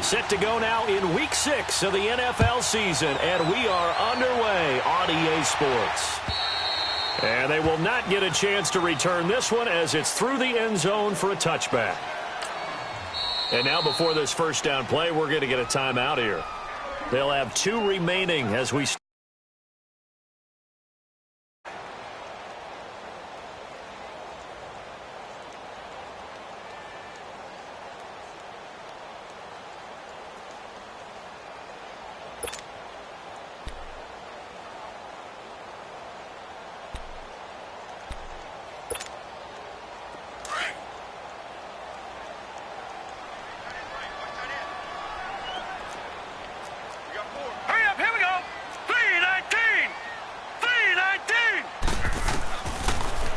set to go now in Week 6 of the NFL season, and we are underway on EA Sports. And they will not get a chance to return this one as it's through the end zone for a touchback. And now before this first down play, we're going to get a timeout here. They'll have 2 remaining as we start.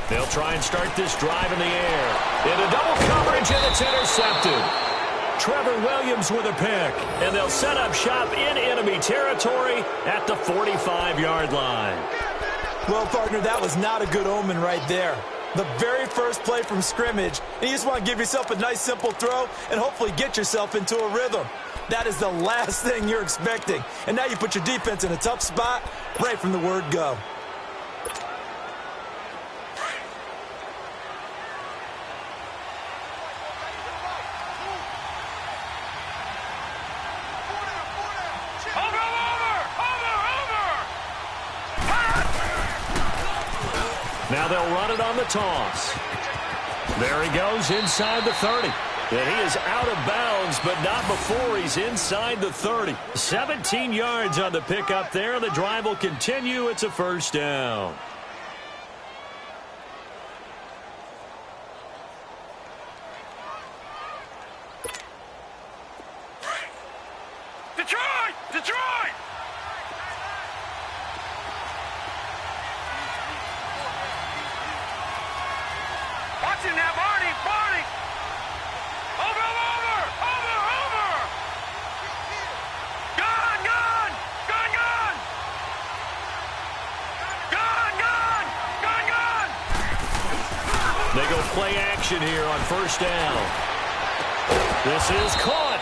They'll try and start this drive in the air. Into double coverage, and it's intercepted. Trevor Williams with a pick. And they'll set up shop in enemy territory at the 45-yard line. Well, partner, that was not a good omen right there. The very first play from scrimmage, and you just want to give yourself a nice, simple throw and hopefully get yourself into a rhythm. That is the last thing you're expecting. And now you put your defense in a tough spot right from the word go. Now they'll run it on the toss. There he goes inside the 30. And he is out of bounds, but not before he's inside the 30. 17 yards on the pickup there. The drive will continue. It's a first down. Detroit! Detroit! Watch him now, Barney! Barney! Over! Gone! Gone! Gone! Gone! Gone! Gone! Gone! Gone! They go play action here on first down. This is caught.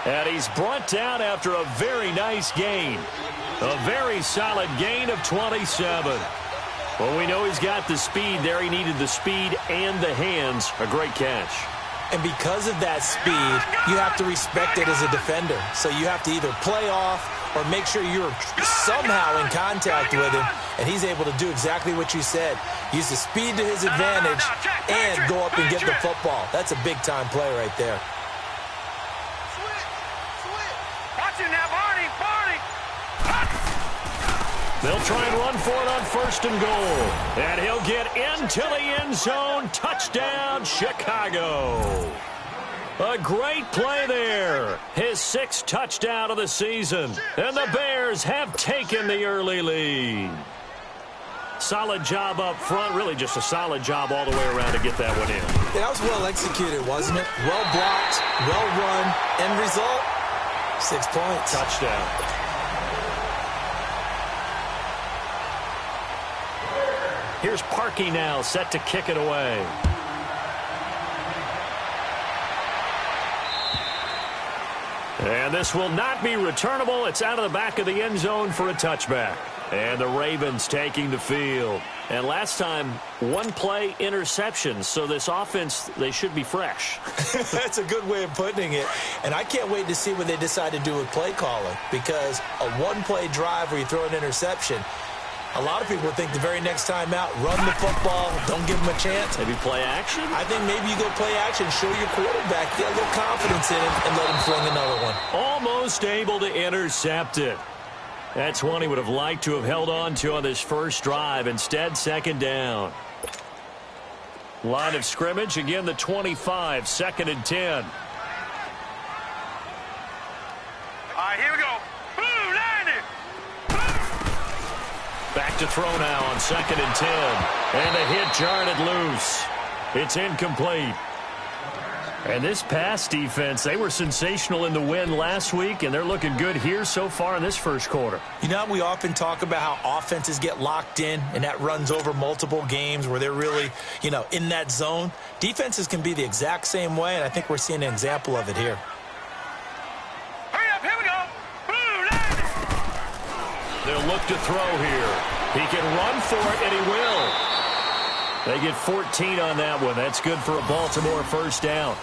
And he's brought down after a very nice gain. A very solid gain of 27. Well, we know he's got the speed there. He needed the speed and the hands. A great catch. And because of that speed, you have to respect it as a defender. So you have to either play off or make sure you're somehow in contact with him. And he's able to do exactly what you said. Use the speed to his advantage and go up and get the football. That's a big-time play right there. Watch him now, Barney! Barney! They'll try and run for it on first and goal. And he'll get into the end zone. Touchdown, Chicago. A great play there. His 6th touchdown of the season. And the Bears have taken the early lead. Solid job up front. Really just a solid job all the way around to get that one in. Yeah, that was well executed, wasn't it? Well blocked, well run. End result, 6 points. Touchdown. Here's Parkey now, set to kick it away. And this will not be returnable. It's out of the back of the end zone for a touchback. And the Ravens taking the field. And last time, 1 play interception. So this offense, they should be fresh. That's a good way of putting it. And I can't wait to see what they decide to do with play calling. Because a 1-play drive where you throw an interception, a lot of people think the very next time out, run the football, don't give them a chance. Maybe play action? I think maybe you go play action, show your quarterback, get a little confidence in him, and let him fling another one. Almost able to intercept it. That's one he would have liked to have held on to on this first drive. Instead, second down. Line of scrimmage, again the 25, 2nd and 10. All right, here we go. Boom, landed. Back to throw now on 2nd and 10. And a hit jarred it loose. It's incomplete. And this pass defense, they were sensational in the win last week, and they're looking good here so far in this first quarter. You know, we often talk about how offenses get locked in, and that runs over multiple games where they're really, in that zone. Defenses can be the exact same way, and I think we're seeing an example of it here. they'll look to throw here. He can run for it, and he will. They get 14 on that one. That's good for a Baltimore first down.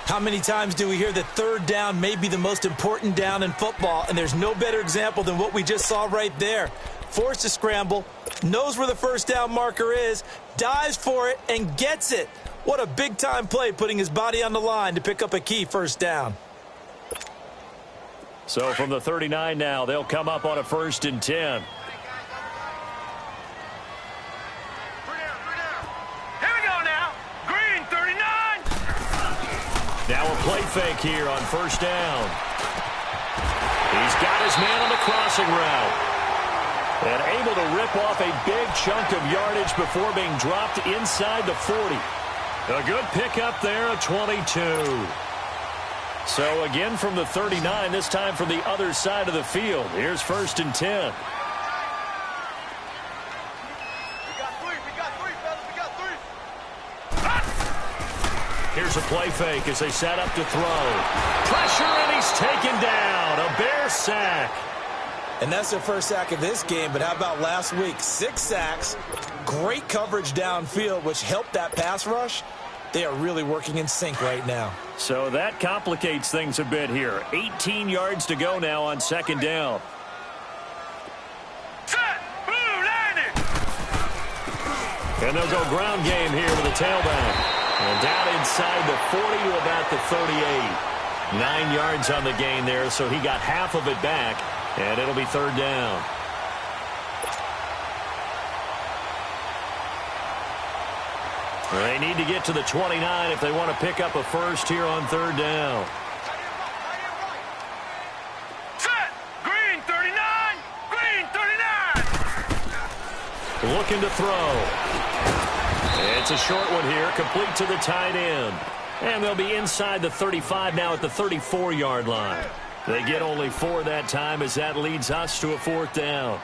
How many times do we hear that third down may be the most important down in football, and there's no better example than what we just saw right there. Forced to scramble, knows where the first down marker is, dives for it, and gets it. What a big-time play, putting his body on the line to pick up a key first down. So from the 39 now, they'll come up on a 1st and 10. Now a play fake here on first down. He's got his man on the crossing route. And able to rip off a big chunk of yardage before being dropped inside the 40. A good pickup there, a 22. So again from the 39, this time from the other side of the field. Here's 1st and 10. Here's a play fake as they set up to throw. Pressure, and he's taken down. A Bear sack. And that's their first sack of this game, but how about last week? 6 sacks, great coverage downfield, which helped that pass rush. They are really working in sync right now. So that complicates things a bit here. 18 yards to go now on 2nd down. And they'll go ground game here with a tailback. And down inside the 40 to about the 38. 9 yards on the gain there, so he got half of it back, and it'll be 3rd down. They need to get to the 29 if they want to pick up a first here on 3rd down. Set! Green 39! Green 39! Looking to throw. It's a short one here, complete to the tight end. And they'll be inside the 35 now at the 34-yard line. They get only 4 that time as that leads us to a 4th down.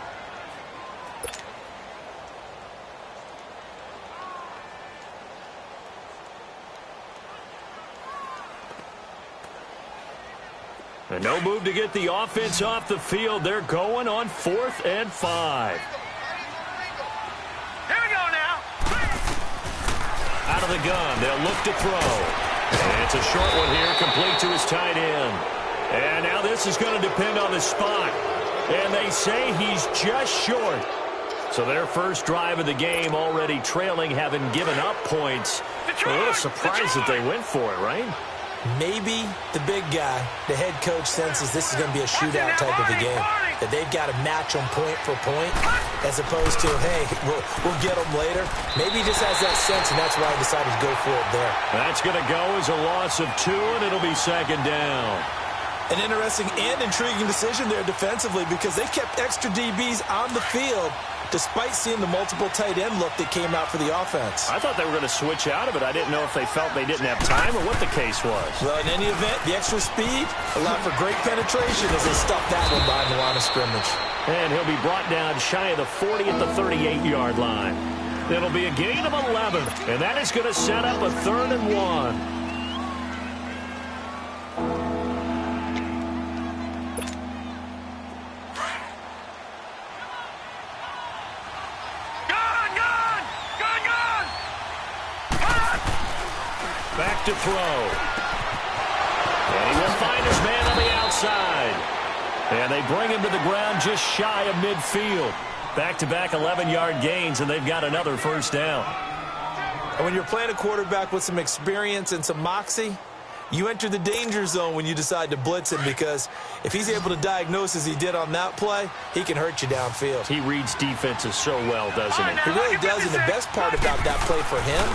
And no move to get the offense off the field. They're going on 4th and 5. Out of the gun, they'll look to throw. And it's a short one here, complete to his tight end. And now this is going to depend on the spot. And they say he's just short. So their first drive of the game already trailing, having given up points. A little surprised that they went for it, right? Maybe the big guy, the head coach, senses this is going to be a shootout type of a game. That they've got to match them point for point, as opposed to, hey, we'll get them later. Maybe he just has that sense, and that's why he decided to go for it there. That's going to go as a loss of 2, and it'll be 2nd down. An interesting and intriguing decision there defensively, because they kept extra DBs on the field despite seeing the multiple tight end look that came out for the offense. I thought they were going to switch out of it. I didn't know if they felt they didn't have time or what the case was. Well, in any event, the extra speed allowed for great penetration as they stuffed that one behind the line of scrimmage. And he'll be brought down shy of the 40 at the 38-yard line. It'll be a gain of 11, and that is going to set up a 3rd and 1. Back to throw. And he will find his man on the outside. And they bring him to the ground just shy of midfield. Back-to-back 11-yard gains, and they've got another first down. And when you're playing a quarterback with some experience and some moxie, you enter the danger zone when you decide to blitz him, because if he's able to diagnose as he did on that play, he can hurt you downfield. He reads defenses so well, doesn't he? He really does, and the best part about that play for him,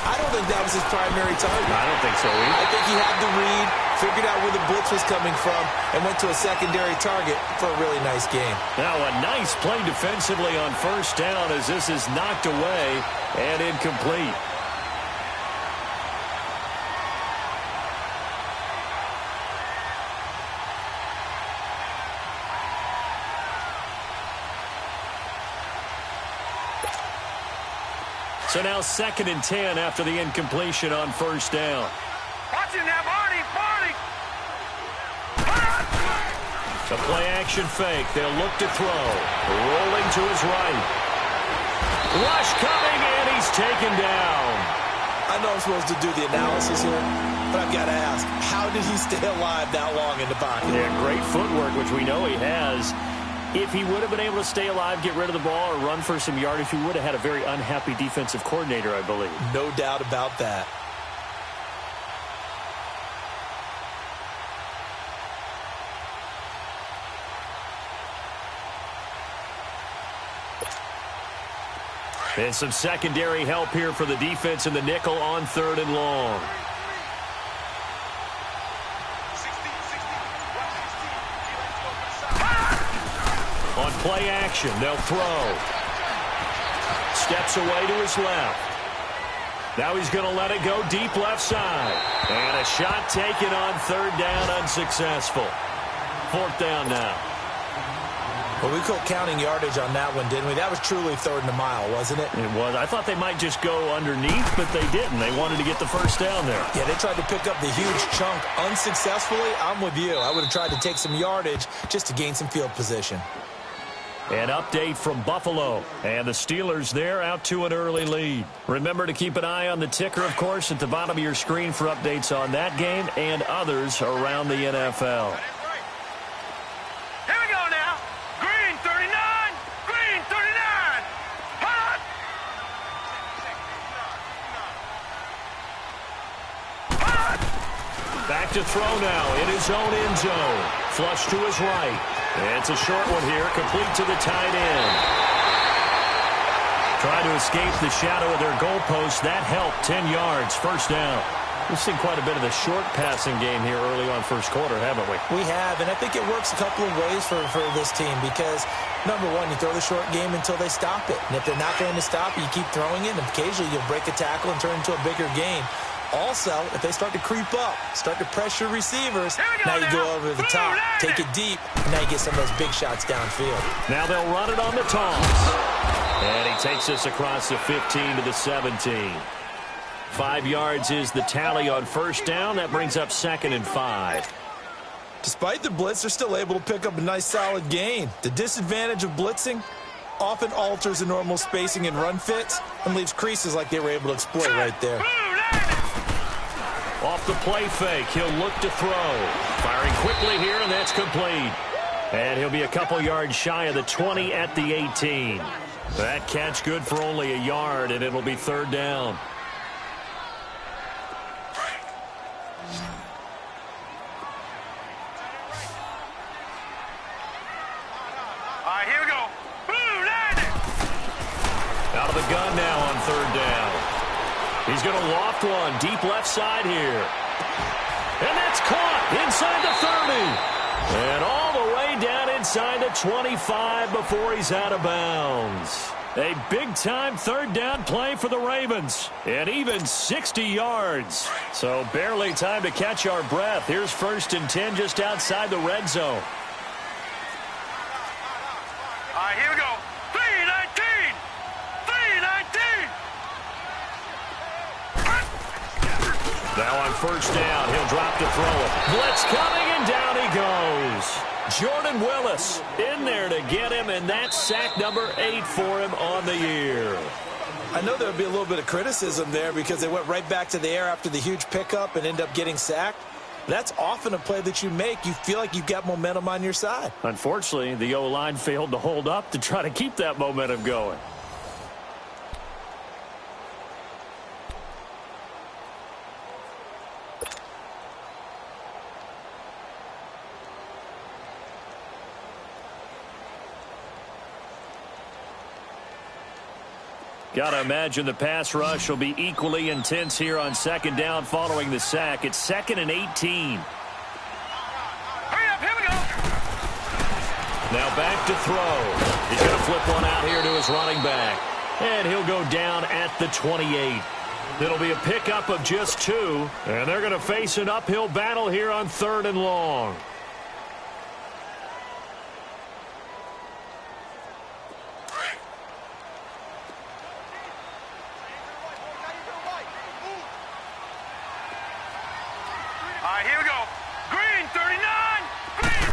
I don't think that was his primary target. I don't think so either. I think he had the read, figured out where the blitz was coming from, and went to a secondary target for a really nice game. Now a nice play defensively on first down as this is knocked away and incomplete. So now 2nd and 10 after the incompletion on first down. Watch it now, Barney! A play-action fake. They'll look to throw. Rolling to his right. Rush coming, and he's taken down. I know I'm supposed to do the analysis here, but I've got to ask, how did he stay alive that long in the pocket? Yeah, great footwork, which we know he has. If he would have been able to stay alive, get rid of the ball, or run for some yardage, he would have had a very unhappy defensive coordinator, I believe. No doubt about that. And some secondary help here for the defense in the nickel on 3rd and long. On play action, they'll throw. Steps away to his left. Now he's going to let it go deep left side. And a shot taken on 3rd down, unsuccessful. 4th down now. Well, we quit counting yardage on that one, didn't we? That was truly 3rd and a mile, wasn't it? It was. I thought they might just go underneath, but they didn't. They wanted to get the first down there. Yeah, they tried to pick up the huge chunk unsuccessfully. I'm with you. I would have tried to take some yardage just to gain some field position. An update from Buffalo. And the Steelers there out to an early lead. Remember to keep an eye on the ticker, of course, at the bottom of your screen for updates on that game and others around the NFL. Here we go now. Green 39. Green 39. Hot. Hot. Back to throw now in his own end zone. Flush to his right. It's a short one here, complete to the tight end. Trying to escape the shadow of their goalpost. That helped. 10 yards, first down. We've seen quite a bit of the short passing game here early on first quarter, haven't we? We have, and I think it works a couple of ways for this team because, number one, you throw the short game until they stop it. And if they're not going to stop it, you keep throwing it, and occasionally you'll break a tackle and turn it into a bigger gain. Also, if they start to creep up, start to pressure receivers, now you go over the top, take it deep, and now you get some of those big shots downfield. Now they'll run it on the toss. And he takes us across the 15 to the 17. 5 yards is the tally on first down. That brings up 2nd and 5. Despite the blitz, they're still able to pick up a nice solid gain. The disadvantage of blitzing often alters the normal spacing and run fits and leaves creases like they were able to exploit right there. Off the play fake, he'll look to throw. Firing quickly here, and that's complete. And he'll be a couple yards shy of the 20 at the 18. That catch good for only a yard, and it'll be 3rd down. All right, here we go. Boom, landed. Out of the gun now on 3rd down. He's going to loft one deep left side here. And that's caught inside the 30. And all the way down inside the 25 before he's out of bounds. A big-time 3rd down play for the Ravens. And even 60 yards. So barely time to catch our breath. Here's 1st and 10 just outside the red zone. All right, here we go. 319. 319. Now on first down, he'll drop to throw it. Blitz coming, and down he goes. Jordan Willis in there to get him, and that's sack number 8 for him on the year. I know there would be a little bit of criticism there because they went right back to the air after the huge pickup and end up getting sacked. That's often a play that you make. You feel like you've got momentum on your side. Unfortunately, the O-line failed to hold up to try to keep that momentum going. Got to imagine the pass rush will be equally intense here on 2nd down following the sack. It's 2nd and 18. Hurry up, here we go. Now back to throw. He's going to flip one out here to his running back. And he'll go down at the 28. It'll be a pickup of just 2. And they're going to face an uphill battle here on 3rd and long. All right, here we go. Green 39. Green.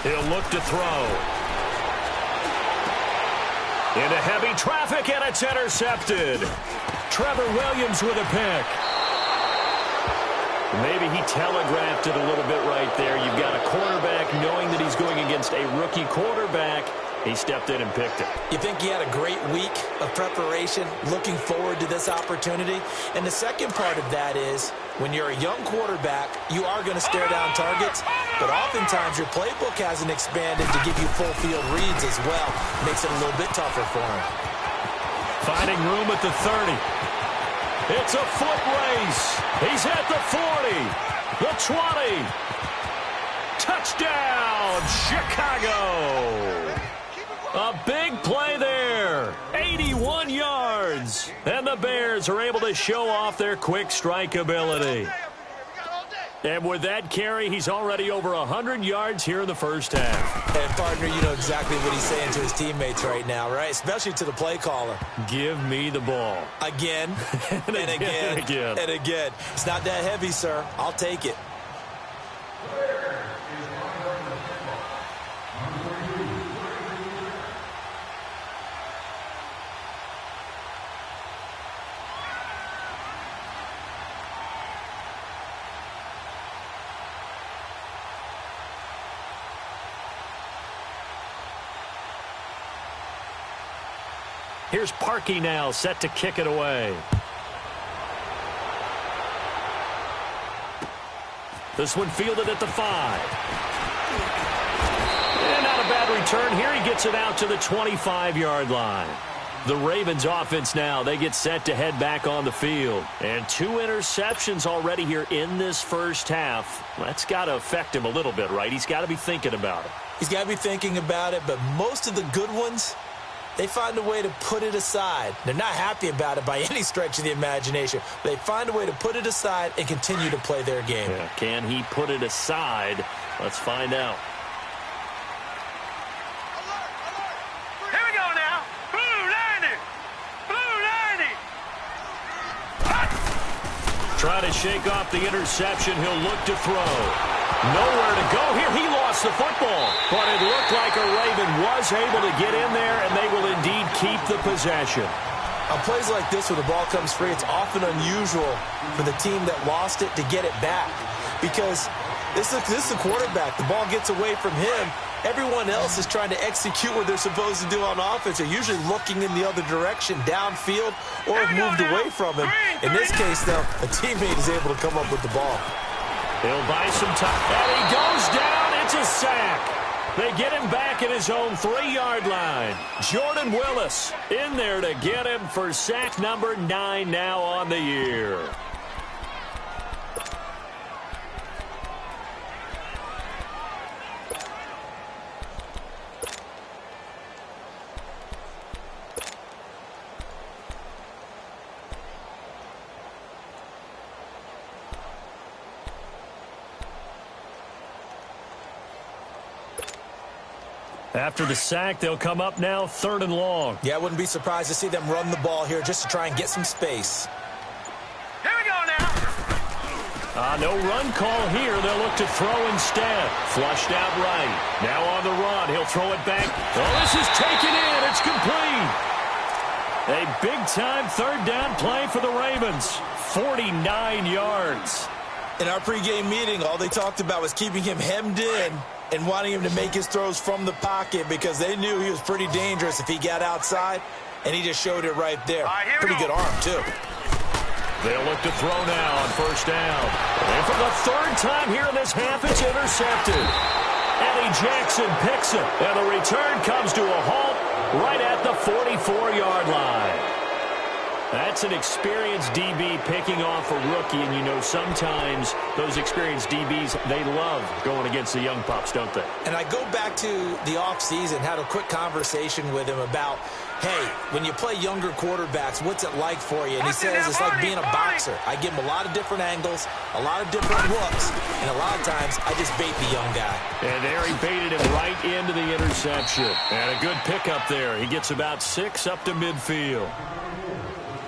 He'll look to throw. Into heavy traffic, and it's intercepted. Trevor Williams with a pick. Maybe he telegraphed it a little bit right there. You've got a quarterback knowing that he's going against a rookie quarterback. He stepped in and picked it. You think he had a great week of preparation, looking forward to this opportunity? And the second part of that is, when you're a young quarterback, you are going to stare down targets, but oftentimes your playbook hasn't expanded to give you full field reads as well. Makes it a little bit tougher for him. Finding room at the 30. It's a foot race. He's at the 40, the 20. Touchdown, Chicago. A big play there. 81 yards. And the Bears are able to show off their quick strike ability. And with that carry, he's already over 100 yards here in the first half. And, partner, you know exactly what he's saying to his teammates right now, right? Especially to the play caller. Give me the ball. Again, and again, and again. It's not that heavy, sir. I'll take it. Here's Parkey now, set to kick it away. This one fielded at the 5. And not a bad return here. He gets it out to the 25-yard line. The Ravens offense now, they get set to head back on the field. And 2 interceptions already here in this first half. That's got to affect him a little bit, right? He's got to be thinking about it. He's got to be thinking about it, but most of the good ones, they find a way to put it aside. They're not happy about it by any stretch of the imagination. They find a way to put it aside and continue to play their game. Yeah, can he put it aside? Let's find out. Here we go now. Blue 90. Blue 90. Try to shake off the interception. He'll look to throw. Nowhere to go here. He lost the football. But it looked like a Raven was able to get in there, and they will indeed keep the possession. On plays like this where the ball comes free, it's often unusual for the team that lost it to get it back. Because this is the quarterback. The ball gets away from him. Everyone else is trying to execute what they're supposed to do on offense. They're usually looking in the other direction, downfield, or have moved away from him. In this case, though, a teammate is able to come up with the ball. He'll buy some time. And he goes down. It's a sack. They get him back at his own 3-yard line. Jordan Willis in there to get him for sack number 9 now on the year. After the sack, they'll come up now 3rd and long. Yeah, I wouldn't be surprised to see them run the ball here just to try and get some space. Here we go now. No run call here. They'll look to throw instead. Flushed out right. Now on the run. He'll throw it back. Oh, this is taken in. It's complete. A big-time 3rd down play for the Ravens. 49 yards. In our pregame meeting, all they talked about was keeping him hemmed in and wanting him to make his throws from the pocket because they knew he was pretty dangerous if he got outside, and he just showed it right there. Pretty good arm, too. They'll look to throw now on 1st down. And for the 3rd time here in this half, it's intercepted. Eddie Jackson picks it, and the return comes to a halt right at the 44-yard line. That's an experienced DB picking off a rookie, and you know sometimes those experienced DBs, they love going against the young pups, don't they? And I go back to the offseason, had a quick conversation with him about, hey, when you play younger quarterbacks, what's it like for you? And he says it's like being a boxer. I give him a lot of different angles, a lot of different looks, and a lot of times I just bait the young guy. And there he baited him right into the interception. And a good pickup there. He gets about 6 up to midfield.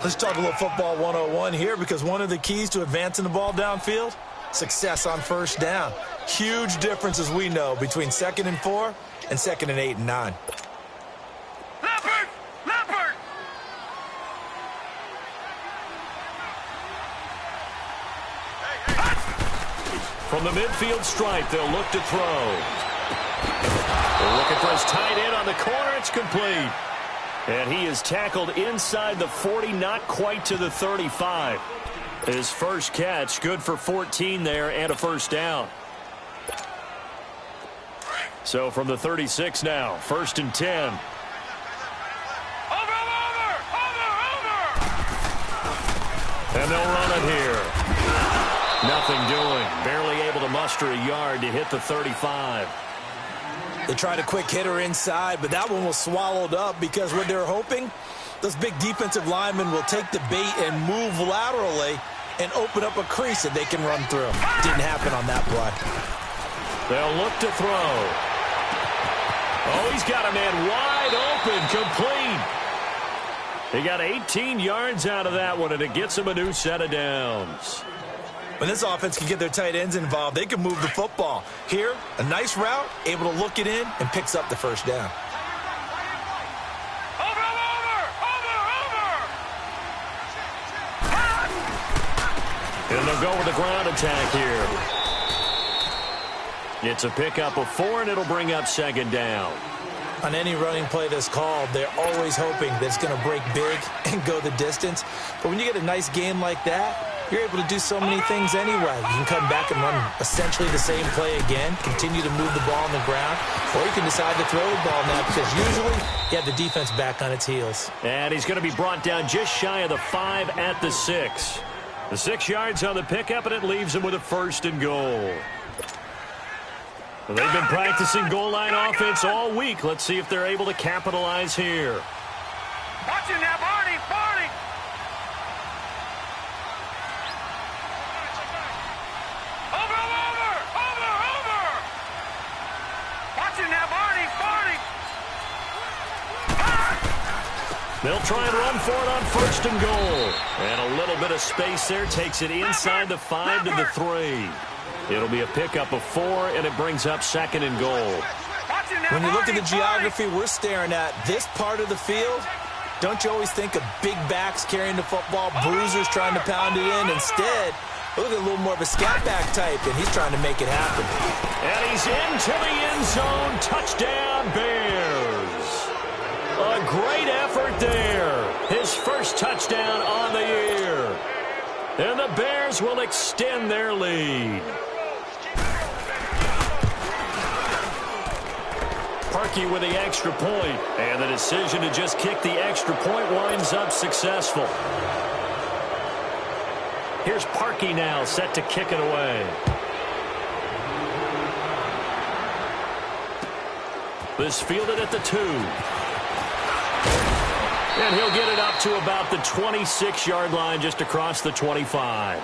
Let's talk a little football 101 here, because one of the keys to advancing the ball downfield, success on first down. Huge difference, as we know, between 2nd and 4 and 2nd and 8 and 9. Leopard! Leopard! From the midfield stripe, they'll look to throw. They're looking for his tight end on the corner. It's complete. And he is tackled inside the 40, not quite to the 35. His first catch, good for 14 there and a first down. So from the 36 now, 1st and 10. Over! And they'll run it here. Nothing doing. Barely able to muster a yard to hit the 35. They tried a quick hitter inside, but that one was swallowed up because what they're hoping, those big defensive linemen will take the bait and move laterally and open up a crease that they can run through. Didn't happen on that play. They'll look to throw. Oh, he's got a man wide open, complete. He got 18 yards out of that one, and it gets him a new set of downs. When this offense can get their tight ends involved, they can move the football. Here, a nice route, able to look it in, and picks up the first down. Over! And they'll go with the ground attack here. It's a pickup of 4, and it'll bring up 2nd down. On any running play that's called, they're always hoping that it's going to break big and go the distance. But when you get a nice game like that, you're able to do so many things anyway. You can come back and run essentially the same play again, continue to move the ball on the ground, or you can decide to throw the ball now because usually you have the defense back on its heels. And he's going to be brought down just shy of the 5 at the 6. The 6 yards on the pickup, and it leaves him with a 1st and goal. Well, they've been practicing goal line offense all week. Let's see if they're able to capitalize here. Watch him now, Barney! Barney! Over! Watch him now, Barney! Barney! They'll try and run for it on 1st and goal. And a little bit of space there takes it inside the 5 to the 3. It'll be a pickup of 4, and it brings up 2nd and goal. When you look at the geography we're staring at, this part of the field, don't you always think of big backs carrying the football, bruisers trying to pound it in? Instead, look at a little more of a scat back type, and he's trying to make it happen. And he's into the end zone. Touchdown, Bears. A great effort there. His first touchdown on the year. And the Bears will extend their lead. Parkey with the extra point, and the decision to just kick the extra point winds up successful. Here's Parkey now, set to kick it away. This fielded at the 2. And he'll get it up to about the 26-yard line, just across the 25.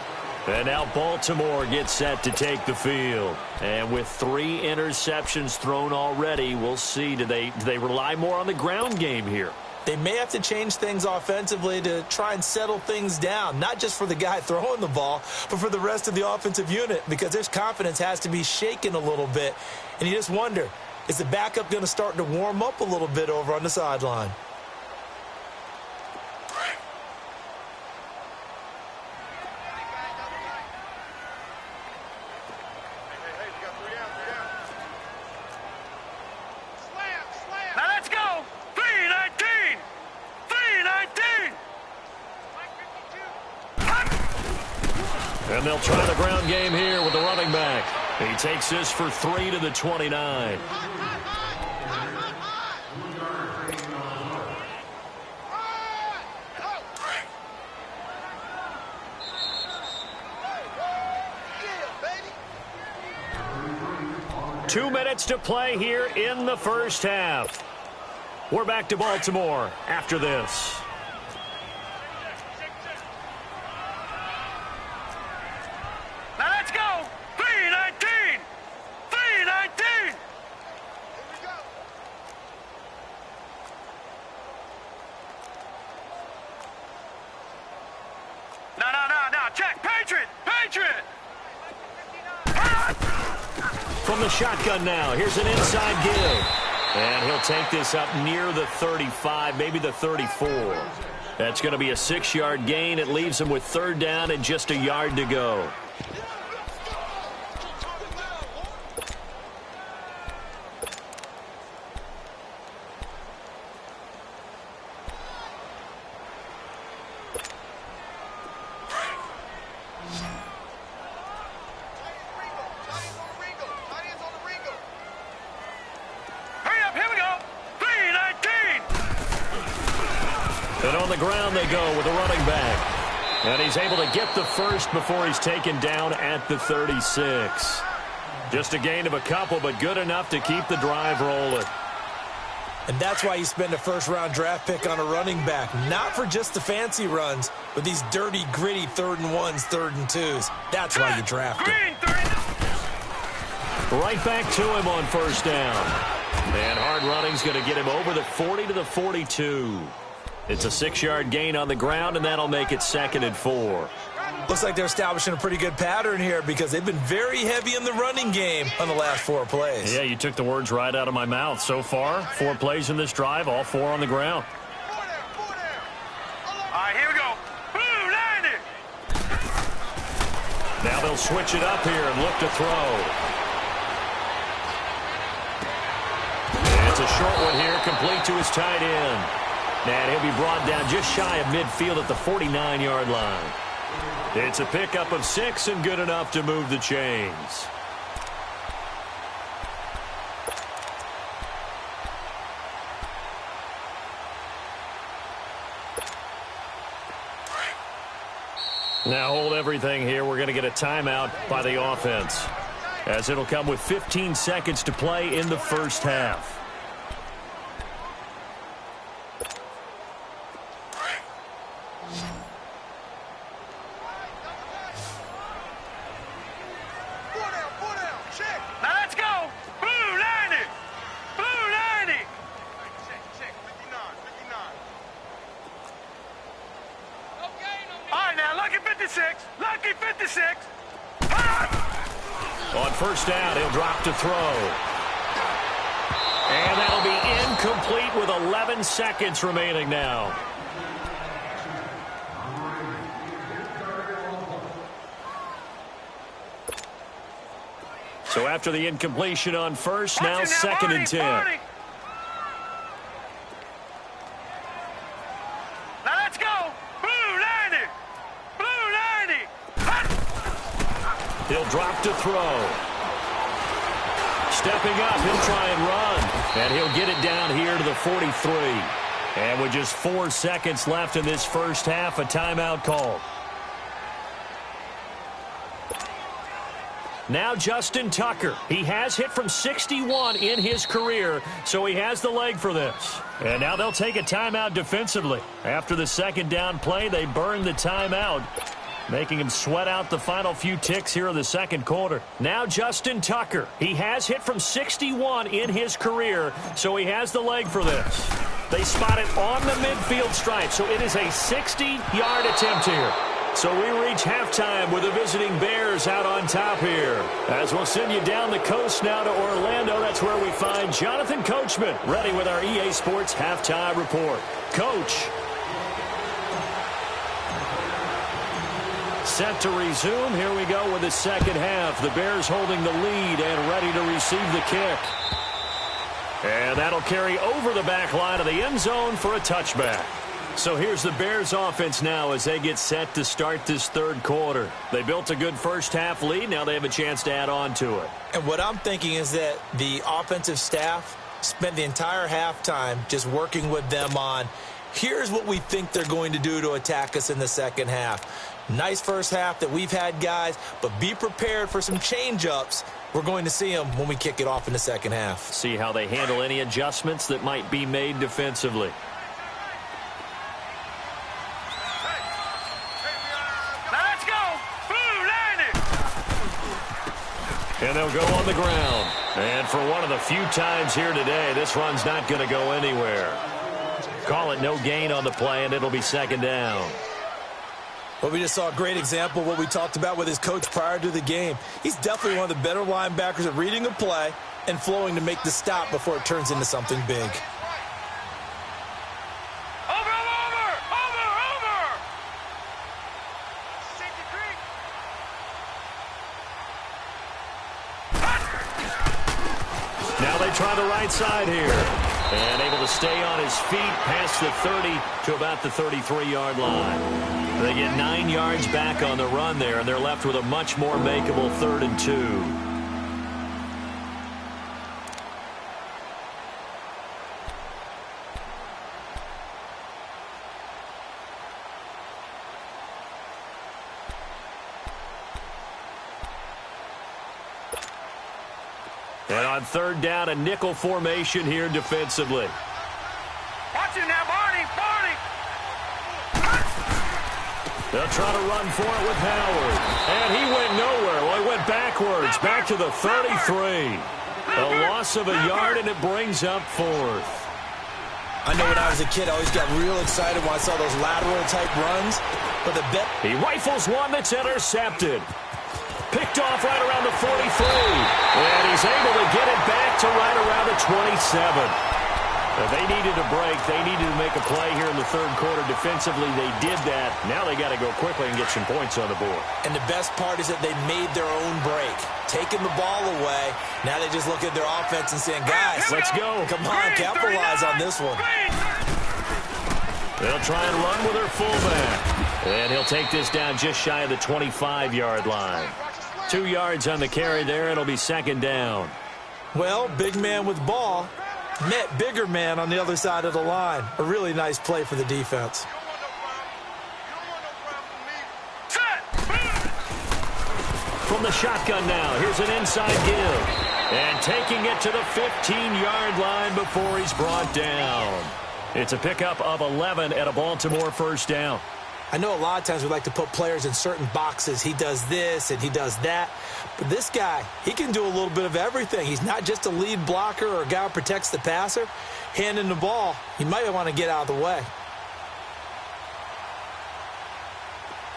And now Baltimore gets set to take the field. And with 3 interceptions thrown already, we'll see. Do they rely more on the ground game here? They may have to change things offensively to try and settle things down, not just for the guy throwing the ball, but for the rest of the offensive unit, because their confidence has to be shaken a little bit. And you just wonder, is the backup going to start to warm up a little bit over on the sideline? And they'll try the ground game here with the running back. He takes this for 3 to the 29. Two minutes to play here in the first half. We're back to Baltimore after this. from the shotgun now. Here's an inside give. And he'll take this up near the 35, maybe the 34. That's going to be a 6-yard gain. It leaves him with third down and just a yard to go. And on the ground they go with a running back. And he's able to get the first before he's taken down at the 36. Just a gain of a couple, but good enough to keep the drive rolling. And that's why you spend a first-round draft pick on a running back. Not for just the fancy runs, but these dirty, gritty 3rd and 1s, 3rd and 2s. That's why you draft him. Right back to him on first down. And hard running's going to get him over the 40 to the 42. It's a 6-yard gain on the ground, and that'll make it 2nd and 4. Looks like they're establishing a pretty good pattern here because they've been very heavy in the running game on the last 4 plays. Yeah, you took the words right out of my mouth. So far, 4 plays in this drive, all 4 on the ground. All right, here we go. Boom, landed. Now they'll switch it up here and look to throw. And it's a short one here, complete to his tight end. And he'll be brought down just shy of midfield at the 49-yard line. It's a pickup of 6 and good enough to move the chains. Now hold everything here. We're going to get a timeout by the offense, as it'll come with 15 seconds to play in the first half. Lucky 56. On first down, he'll drop to throw. And that'll be incomplete with 11 seconds remaining now. So after the incompletion on first, now 2nd and 10. Now let's go. Blue 90. Blue 90. He'll drop to throw. Stepping up, he'll try and run. And he'll get it down here to the 43. And with just 4 seconds left in this first half, a timeout called. Now Justin Tucker. He has hit from 61 in his career, so he has the leg for this. And now they'll take a timeout defensively. After the second down play, they burn the timeout, making him sweat out the final few ticks here in the second quarter. Now Justin Tucker. He has hit from 61 in his career, so he has the leg for this. They spot it on the midfield stripe, so it is a 60-yard attempt here. So we reach halftime with the visiting Bears out on top here. As we'll send you down the coast now to Orlando, that's where we find Jonathan Coachman, ready with our EA Sports Halftime Report. Coach. Set to resume. Here we go with the second half. The Bears holding the lead and ready to receive the kick. And that'll carry over the back line of the end zone for a touchback. So here's the Bears offense now as they get set to start this third quarter. They built a good first half lead. Now they have a chance to add on to it. And what I'm thinking is that the offensive staff spent the entire halftime just working with them on, here's what we think they're going to do to attack us in the second half. Nice first half that we've had, guys, but be prepared for some change-ups. We're going to see them when we kick it off in the second half. See how they handle any adjustments that might be made defensively. And they'll go on the ground. And for one of the few times here today, this run's not going to go anywhere. Call it no gain on the play, and it'll be second down. Well, we just saw a great example of what we talked about with his coach prior to the game. He's definitely one of the better linebackers at reading a play and flowing to make the stop before it turns into something big. Now they try the right side here. And able to stay on his feet past the 30 to about the 33-yard line. They get 9 yards back on the run there, and they're left with a much more makeable 3rd and 2. And on 3rd down, a nickel formation here defensively. Watch him now, Barney! They'll try to run for it with Howard. And he went nowhere. Well, he went backwards, back to the 33. A loss of a yard, and it brings up 4th. I know when I was a kid, I always got real excited when I saw those lateral-type runs. But he rifles one that's intercepted. Picked off right around the 43. And he's able to get it back to right around the 27. They needed a break. They needed to make a play here in the 3rd quarter. Defensively, they did that. Now they got to go quickly and get some points on the board. And the best part is that they made their own break. Taking the ball away. Now they just look at their offense and saying, guys, let's go. Come on, capitalize on this one. They'll try and run with their fullback. And he'll take this down just shy of the 25-yard line. 2 yards on the carry there. It'll be 2nd down. Well, big man with ball met bigger man on the other side of the line. A really nice play for the defense. From the shotgun now, here's an inside give. And taking it to the 15-yard line before he's brought down. It's a pickup of 11 at a Baltimore 1st down. I know a lot of times we like to put players in certain boxes. He does this and he does that. But this guy, he can do a little bit of everything. He's not just a lead blocker or a guy who protects the passer. Handing the ball, he might want to get out of the way.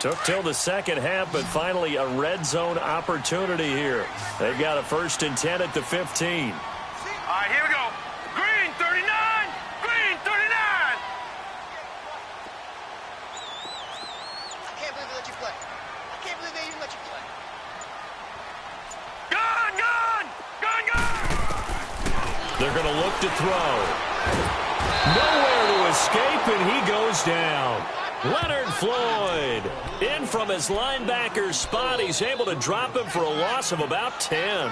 Took till the 2nd half, but finally a red zone opportunity here. They've got a 1st and 10 at the 15. All right, here we go. Green 39! Green 39! I can't believe they let you play. I can't believe they even let you play. Gun! They're going to look to throw. Nowhere to escape, and he goes down. Leonard Floyd in from his linebacker's spot. He's able to drop him for a loss of about 10.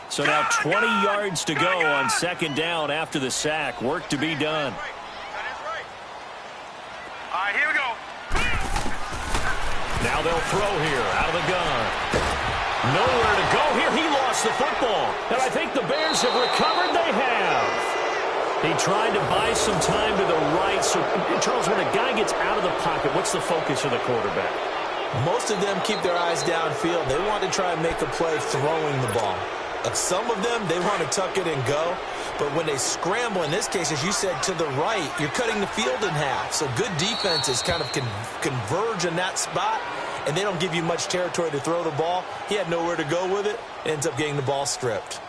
So now 20 yards to go on 2nd down after the sack. Work to be done. All right, here we go. Now they'll throw here out of the gun. Nowhere to go here. He lost the football. And I think the Bears have recovered. They have. He tried to buy some time to the right. So, Charles, when a guy gets out of the pocket, what's the focus of the quarterback? Most of them keep their eyes downfield. They want to try and make a play throwing the ball. Some of them, they want to tuck it and go. But when they scramble, in this case, as you said, to the right, you're cutting the field in half. So good defenses kind of converge in that spot, and they don't give you much territory to throw the ball. He had nowhere to go with it. Ends up getting the ball stripped.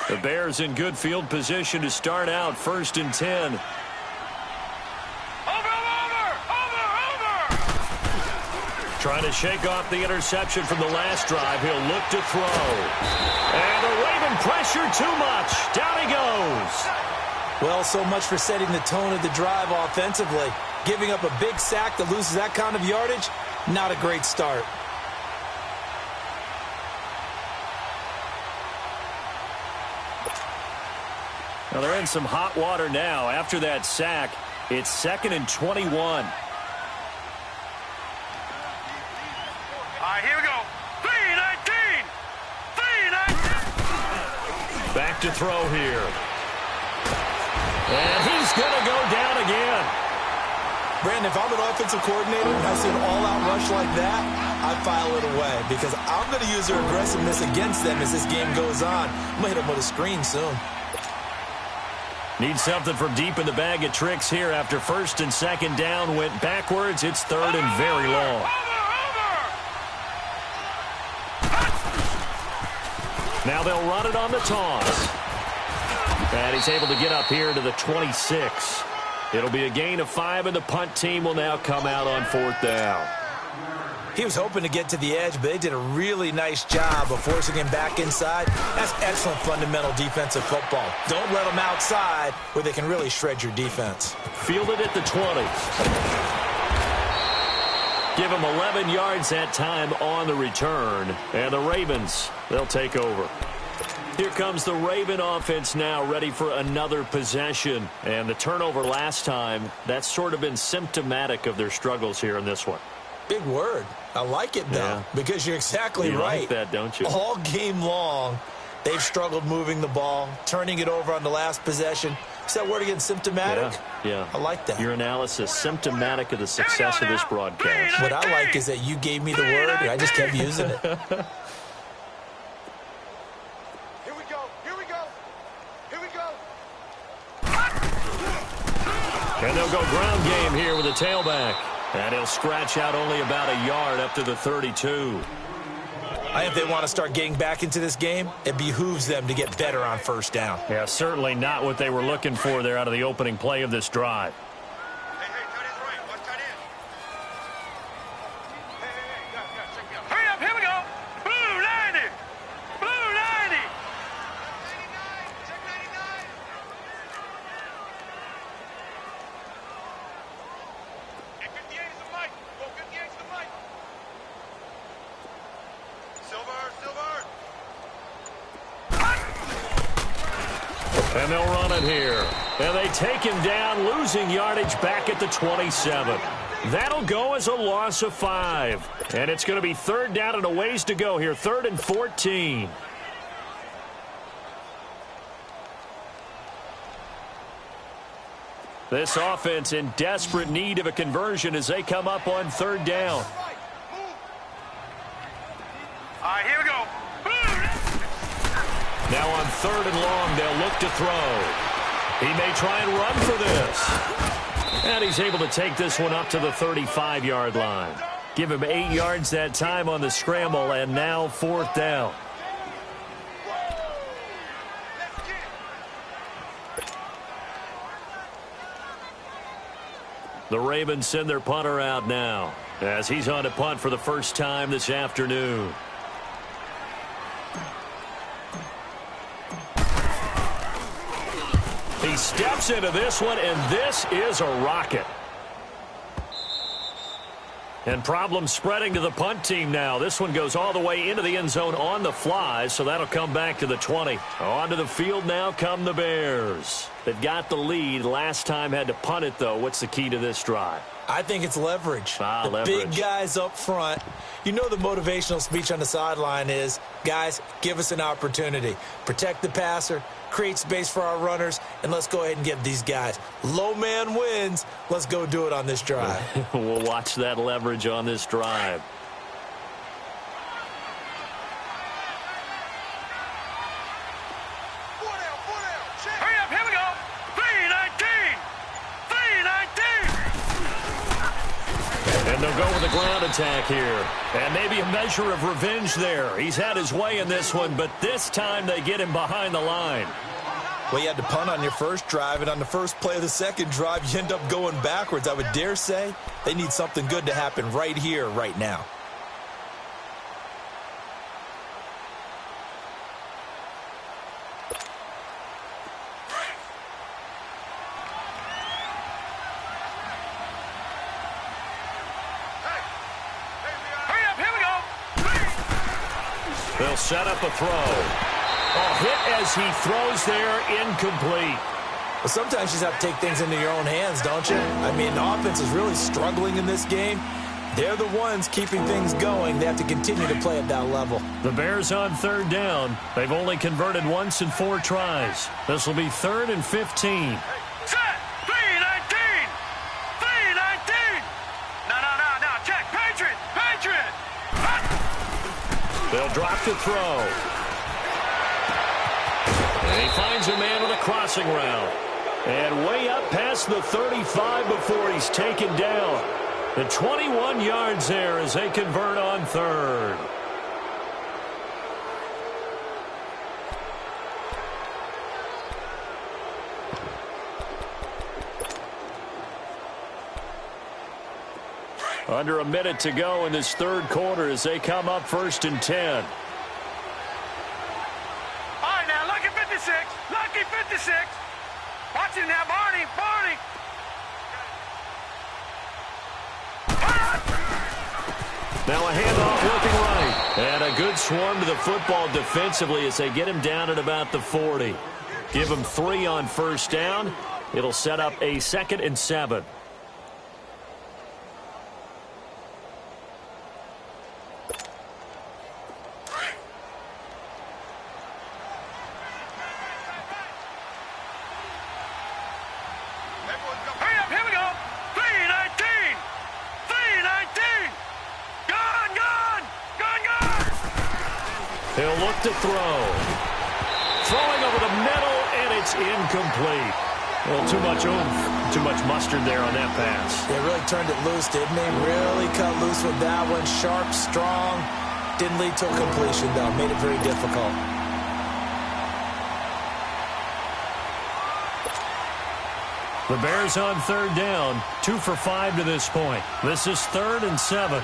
The Bears in good field position to start out 1st and 10. Over! Trying to shake off the interception from the last drive. He'll look to throw. And the Raven pressure too much. Down he goes. Well, so much for setting the tone of the drive offensively. Giving up a big sack that loses that kind of yardage, not a great start. Well, they're in some hot water now. After that sack, it's 2nd and 21. All right, here we go. 3-19. 3-19. Back to throw here. And he's going to go down again. Brandon, if I'm an offensive coordinator and I see an all-out rush like that, I file it away because I'm going to use their aggressiveness against them as this game goes on. I'm going to hit them with a screen soon. Need something from deep in the bag of tricks here after 1st and 2nd down went backwards. It's 3rd and very long. Now they'll run it on the toss. And he's able to get up here to the 26. It'll be a gain of 5, and the punt team will now come out on 4th down. He was hoping to get to the edge, but they did a really nice job of forcing him back inside. That's excellent fundamental defensive football. Don't let them outside where they can really shred your defense. Fielded at the 20. Give him 11 yards that time on the return. And the Ravens, they'll take over. Here comes the Raven offense now, ready for another possession. And the turnover last time, that's sort of been symptomatic of their struggles here in this one. Big word. I like it, though, because you're exactly right. You like that, don't you? All game long, they've struggled moving the ball, turning it over on the last possession. Is that word again, symptomatic? Yeah. I like that. Your analysis, symptomatic of the success of this broadcast. What I like is that you gave me the word, and I just kept using it. And they'll go ground game here with a tailback. And he'll scratch out only about a yard up to the 32. I think if they want to start getting back into this game, it behooves them to get better on 1st down. Yeah, certainly not what they were looking for there out of the opening play of this drive. Hurry up, here we go. Blue 90. Blue 90. And 58 is the mic. Go 58 is the mic. Silver. And they'll run it here. And they take him down, losing yardage back at the 27. That'll go as a loss of 5. And it's going to be 3rd down and a ways to go here. 3rd and 14. This offense in desperate need of a conversion as they come up on 3rd down. All right, here we go. Now on 3rd and long, they'll look to throw. He may try and run for this. And he's able to take this one up to the 35-yard line. Give him 8 yards that time on the scramble, and now 4th down. The Ravens send their punter out now as he's on to punt for the first time this afternoon. He steps into this one, and this is a rocket. And problems spreading to the punt team now. This one goes all the way into the end zone on the fly, so that'll come back to the 20. Onto the field now come the Bears. They've got the lead. Last time had to punt it, though. What's the key to this drive? I think it's leverage. The leverage. Big guys up front. You know the motivational speech on the sideline is, guys, give us an opportunity. Protect the passer, create space for our runners, and let's go ahead and get these guys. Low man wins. Let's go do it on this drive. We'll watch that leverage on this drive. Hurry up, here we go. 3-19. 3-19. And they'll go with a ground attack here. And maybe a measure of revenge there. He's had his way in this one, but this time they get him behind the line. Well, you had to punt on your first drive, and on the first play of the second drive, you end up going backwards. I would dare say they need something good to happen right here, right now. Hurry up, here we go. They'll set up a throw. Oh, hit as he throws there, incomplete. Well, sometimes you just have to take things into your own hands, don't you? I mean, the offense is really struggling in this game. They're the ones keeping things going. They have to continue to play at that level. The Bears on third down. They've only converted once in 4 tries. This will be 3rd and 15. Set. 3-19. 3-19. No. Check. Patriot. They'll drop the throw. And he finds a man on a crossing route. And way up past the 35 before he's taken down. The 21 yards there as they convert on 3rd. Under a minute to go in this 3rd quarter as they come up 1st and 10. All right, now, lucky 56. Lucky 56. Watch it now, Barney. Now a handoff looking right. And a good swarm to the football defensively as they get him down at about the 40. Give him 3 on 1st down. It'll set up a 2nd and 7. Hurry up, here we go. 3-19. 3-19. Gone. He'll look to throw. Throwing over the middle, and it's incomplete. A little too much oomph, too much mustard there on that pass. They really turned it loose, didn't they? Really cut loose with that one. Sharp, strong. Didn't lead to a completion, though. Made it very difficult. The Bears on 3rd down, 2 for 5 to this point. This is 3rd and 7.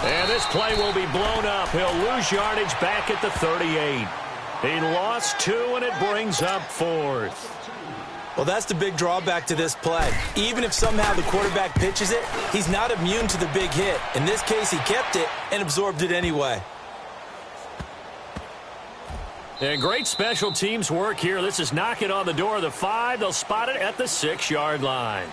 And this play will be blown up. He'll lose yardage back at the 38. He lost 2, and it brings up 4th. Well, that's the big drawback to this play. Even if somehow the quarterback pitches it, he's not immune to the big hit. In this case, he kept it and absorbed it anyway. And great special teams work here. This is knocking on the door of the 5. They'll spot it at the 6-yard line.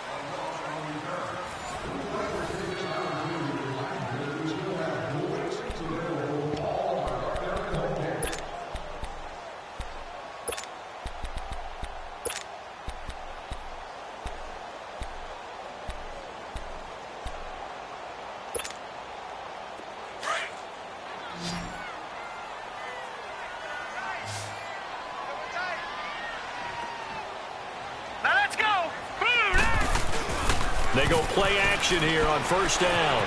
They go play action here on 1st down.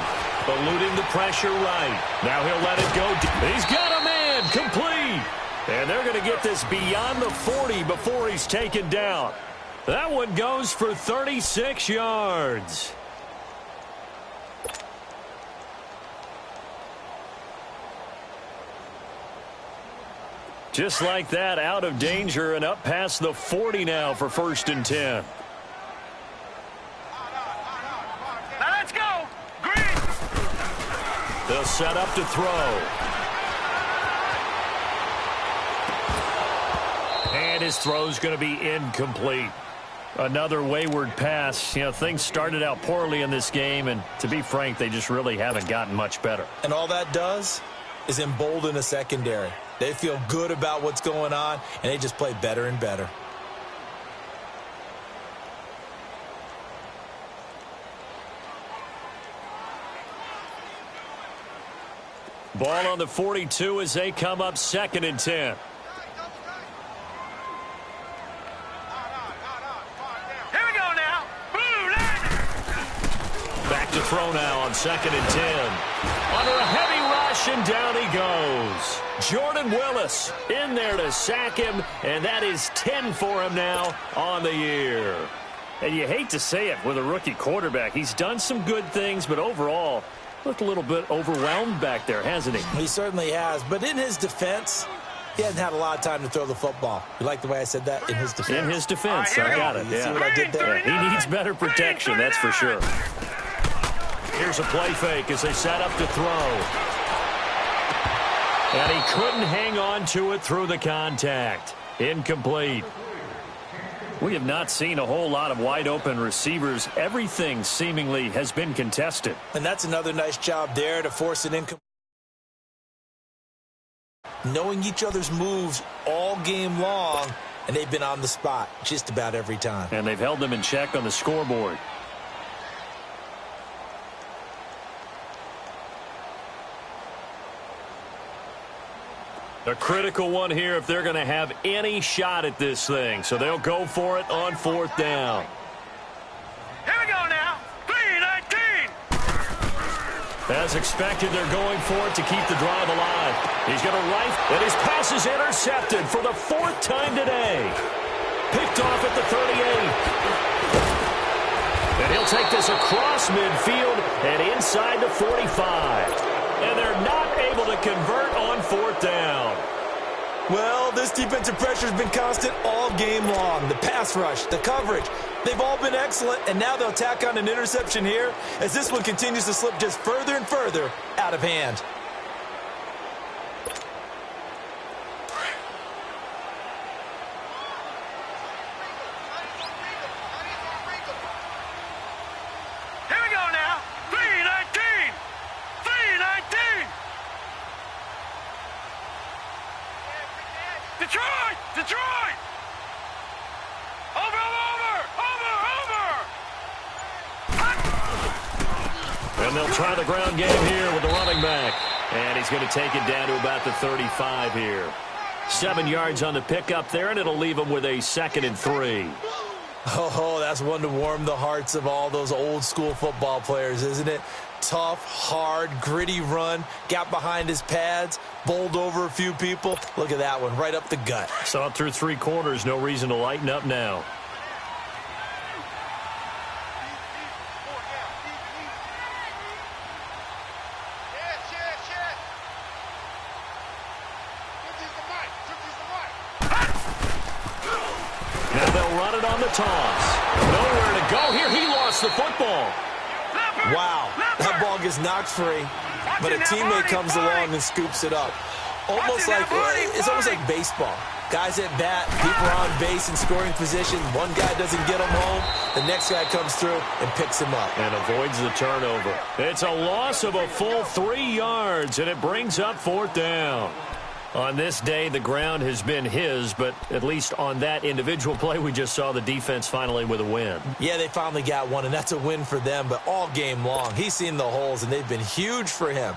Eluding the pressure right. Now he'll let it go. He's got a man. Complete. And they're going to get this beyond the 40 before he's taken down. That one goes for 36 yards. Just like that, out of danger and up past the 40 now for 1st and 10. They'll set up to throw. And his throw's going to be incomplete. Another wayward pass. You know, things started out poorly in this game, and to be frank, they just really haven't gotten much better. And all that does is embolden a secondary. They feel good about what's going on, and they just play better and better. Ball on the 42 as they come up 2nd and 10. Here we go now. Back to throw now on 2nd and 10. Under a heavy rush, and down he goes. Jordan Willis in there to sack him, and that is 10 for him now on the year. And you hate to say it with a rookie quarterback. He's done some good things, but overall, looked a little bit overwhelmed back there, hasn't he? He certainly has. But in his defense, he hasn't had a lot of time to throw the football. You like the way I said that? In his defense. In his defense, right, I got it. You see what I did there? Yeah, he needs better protection, that's for sure. Here's a play fake as they set up to throw. And he couldn't hang on to it through the contact. Incomplete. We have not seen a whole lot of wide-open receivers. Everything seemingly has been contested. And that's another nice job there to force an incomplete. Knowing each other's moves all game long, and they've been on the spot just about every time. And they've held them in check on the scoreboard. A critical one here if they're going to have any shot at this thing. So they'll go for it on 4th down. Here we go now. 3-19. As expected, they're going for it to keep the drive alive. He's going to rifle, and his pass is intercepted for the 4th time today. Picked off at the 38. And he'll take this across midfield and inside the 45. And they're not able to convert on 4th down. Well, this defensive pressure has been constant all game long. The pass rush, the coverage, they've all been excellent, and now they'll tack on an interception here as this one continues to slip just further and further out of hand. Here we go now. 3-19. 3-19. Detroit! Detroit! Over! And they'll try the ground game here with the running back. And he's going to take it down to about the 35 here. 7 yards on the pickup there, and it'll leave him with a 2nd and 3. Oh, that's one to warm the hearts of all those old-school football players, isn't it? Tough, hard, gritty run, got behind his pads, bowled over a few people. Look at that one, right up the gut. Saw it through 3 quarters, no reason to lighten up now. Now they'll run it on the toss. Nowhere to go here. He lost the football. Wow, that ball gets knocked free, but a teammate comes along and scoops it up. It's almost like baseball. Guys at bat, people are on base in scoring position. One guy doesn't get him home. The next guy comes through and picks him up. And avoids the turnover. It's a loss of a full 3 yards, and it brings up 4th down. On this day, the ground has been his, but at least on that individual play, we just saw the defense finally with a win. Yeah, they finally got one, and that's a win for them, but all game long, he's seen the holes, and they've been huge for him.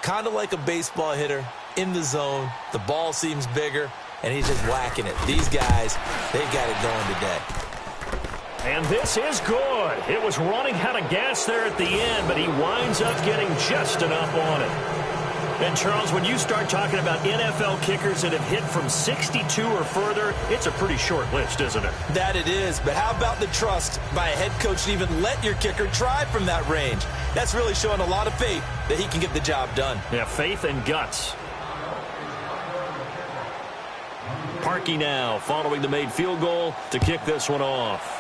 Kind of like a baseball hitter in the zone. The ball seems bigger, and he's just whacking it. These guys, they've got it going today. And this is good. It was running out of gas there at the end, but he winds up getting just enough on it. And, Charles, when you start talking about NFL kickers that have hit from 62 or further, it's a pretty short list, isn't it? That it is, but how about the trust by a head coach to even let your kicker try from that range? That's really showing a lot of faith that he can get the job done. Yeah, faith and guts. Parkey now following the made field goal to kick this one off.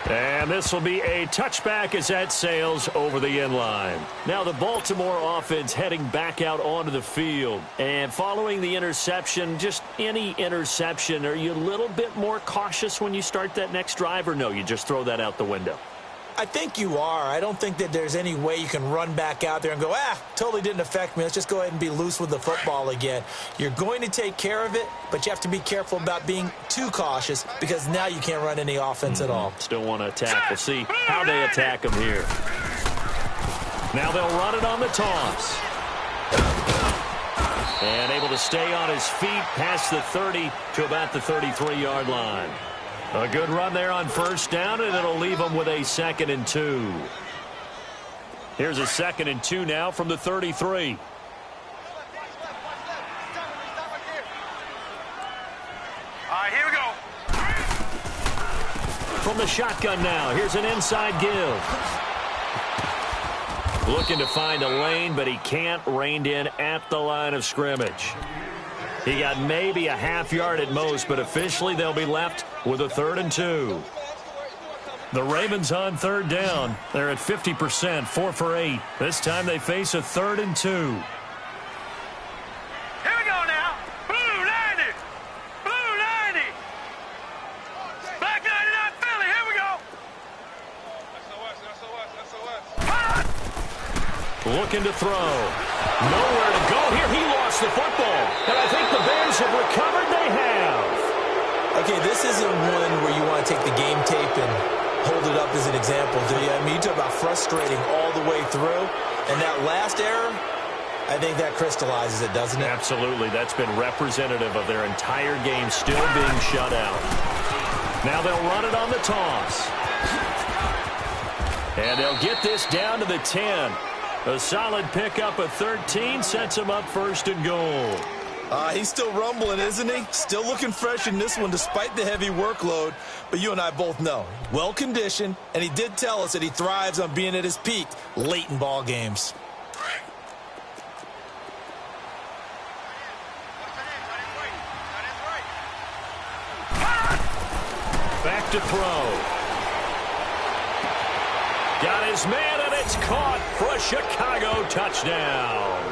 And this will be a touchback as that sails over the end line. Now the Baltimore offense heading back out onto the field. And following the interception, just any interception, are you a little bit more cautious when you start that next drive, or no, you just throw that out the window? I think you are. I don't think that there's any way you can run back out there and go, totally didn't affect me. Let's just go ahead and be loose with the football again. You're going to take care of it, but you have to be careful about being too cautious because now you can't run any offense at all. Still want to attack. We'll see how they attack them here. Now they'll run it on the toss. And able to stay on his feet past the 30 to about the 33-yard line. A good run there on 1st down, and it'll leave them with a 2nd and 2. Here's a 2nd and 2 now from the 33. All right, here we go. From the shotgun now, here's an inside give. Looking to find a lane, but he can't. Reined in at the line of scrimmage. He got maybe a half yard at most, but officially they'll be left with a 3rd and 2. The Ravens on third down. They're at 50%, 4 for 8. This time they face a 3rd and 2. Here we go now. Blue 90. Blue 90. Black 99 Philly. Here we go. Looking to throw. Nowhere to go here. He lost the football. And I think the Bears have recovered. They have. Okay, this isn't one where you want to take the game tape and hold it up as an example, do you? I mean, you talk about frustrating all the way through. And that last error, I think that crystallizes it, doesn't it? Absolutely. That's been representative of their entire game still being shut out. Now they'll run it on the toss. And they'll get this down to the 10. A solid pickup of 13 sets him up 1st and goal. He's still rumbling, isn't he? Still looking fresh in this one despite the heavy workload. But you and I both know, well-conditioned, and he did tell us that he thrives on being at his peak late in ball games. Back to throw. Got his man, and it's caught for a Chicago touchdown.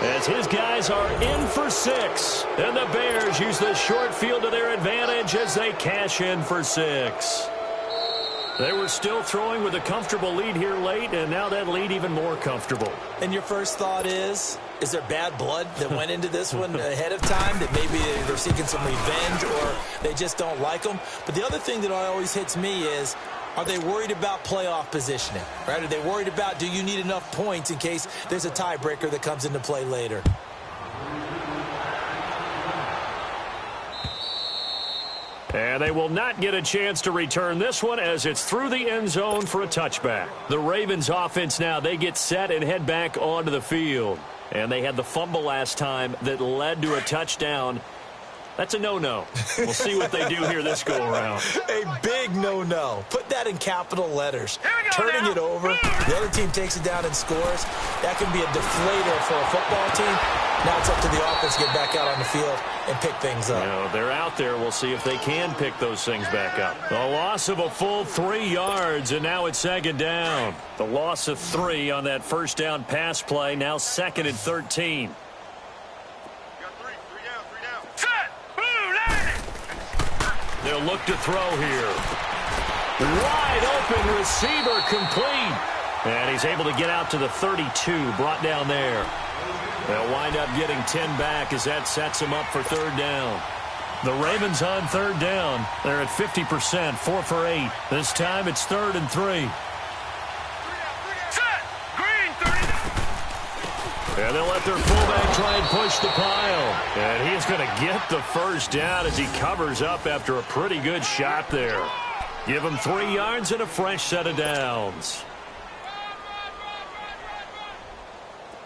As his guys are in for 6. And the Bears use the short field to their advantage as they cash in for 6. They were still throwing with a comfortable lead here late, and now that lead even more comfortable. And your first thought is there bad blood that went into this one ahead of time, that maybe they're seeking some revenge or they just don't like them? But the other thing that always hits me is, are they worried about playoff positioning? Right? Are they worried about, do you need enough points in case there's a tiebreaker that comes into play later? And they will not get a chance to return this one as it's through the end zone for a touchback. The Ravens offense now, they get set and head back onto the field. And they had the fumble last time that led to a touchdown. That's a no-no. We'll see what they do here this go-around. A big no-no. Put that in capital letters. Turning it over, the other team takes it down and scores. That can be a deflator for a football team. Now it's up to the offense to get back out on the field and pick things up. You know, they're out there. We'll see if they can pick those things back up. A loss of a full 3 yards, and now it's 2nd down. The loss of 3 on that first down pass play, now 2nd and 13. They'll look to throw here. Wide open receiver complete. And he's able to get out to the 32, brought down there. They'll wind up getting 10 back as that sets him up for 3rd down. The Ravens on 3rd down. They're at 50%, 4 for 8. This time it's 3rd and 3. And they'll let their fullback try and push the pile. And he's going to get the first down as he covers up after a pretty good shot there. Give him 3 yards and a fresh set of downs.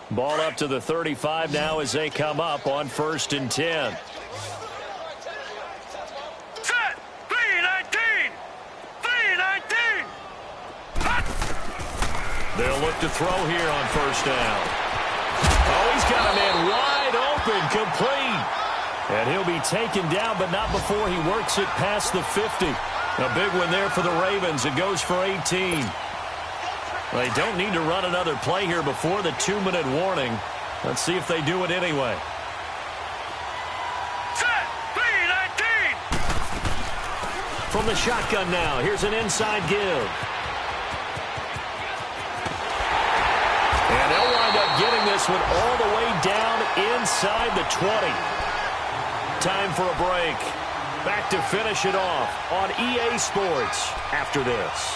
Ball up to the 35 now as they come up on 1st and 10. Set! 3-19! 3-19! They'll look to throw here on 1st down. Oh, he's got a man wide open, complete. And he'll be taken down, but not before he works it past the 50. A big one there for the Ravens. It goes for 18. They don't need to run another play here before the 2-minute warning. Let's see if they do it anyway. Set! 3-19! From the shotgun now, here's an inside give. And they'll wind up getting this one all the way down inside the 20. Time for a break. Back to finish it off on EA Sports after this.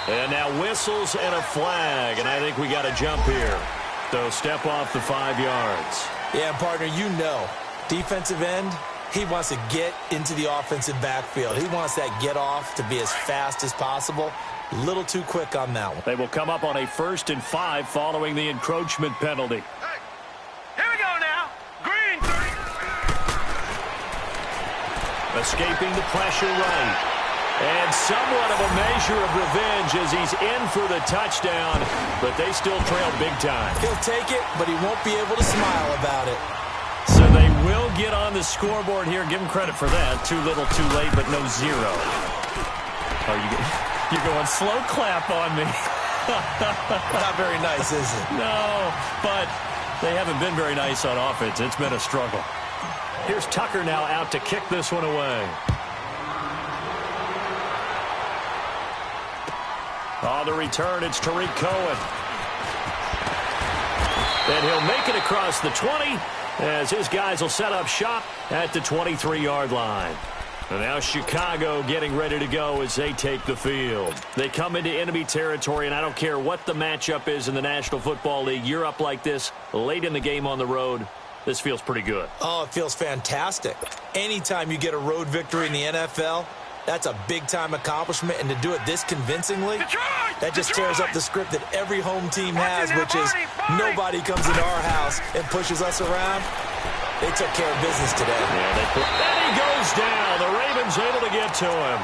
And now whistles and a flag, and I think we got a jump here. So step off the 5 yards. Yeah, partner, you know, defensive end, he wants to get into the offensive backfield. He wants that get off to be as fast as possible. A little too quick on that one. They will come up on a 1st and 5 following the encroachment penalty. Hey, here we go now. Green 30. Escaping the pressure right. And somewhat of a measure of revenge as he's in for the touchdown, but they still trail big time. He'll take it, but he won't be able to smile about it. So they will get on the scoreboard here. Give him credit for that. Too little, too late, but no zero. Oh, you're going slow clap on me. Not very nice, is it? No, but they haven't been very nice on offense. It's been a struggle. Here's Tucker now out to kick this one away. On the return, it's Tariq Cohen. And he'll make it across the 20 as his guys will set up shop at the 23-yard line. And now Chicago getting ready to go as they take the field. They come into enemy territory, and I don't care what the matchup is in the National Football League. You're up like this late in the game on the road. This feels pretty good. Oh, it feels fantastic. Anytime you get a road victory in the NFL, that's a big-time accomplishment, and to do it this convincingly, that just tears up the script that every home team has, which is nobody comes into our house and pushes us around. They took care of business today. Yeah, and he goes down. The Ravens able to get to him.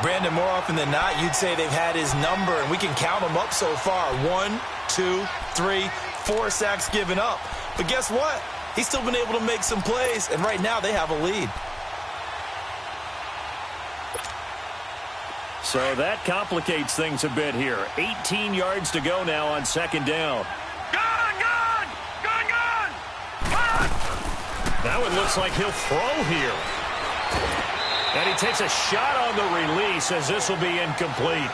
Brandon, more often than not, you'd say they've had his number, and we can count them up so far. 1, 2, 3, 4 sacks given up. But guess what? He's still been able to make some plays, and right now they have a lead. So that complicates things a bit here. 18 yards to go now on second down. Gone! That one looks like he'll throw here. And he takes a shot on the release as this will be incomplete.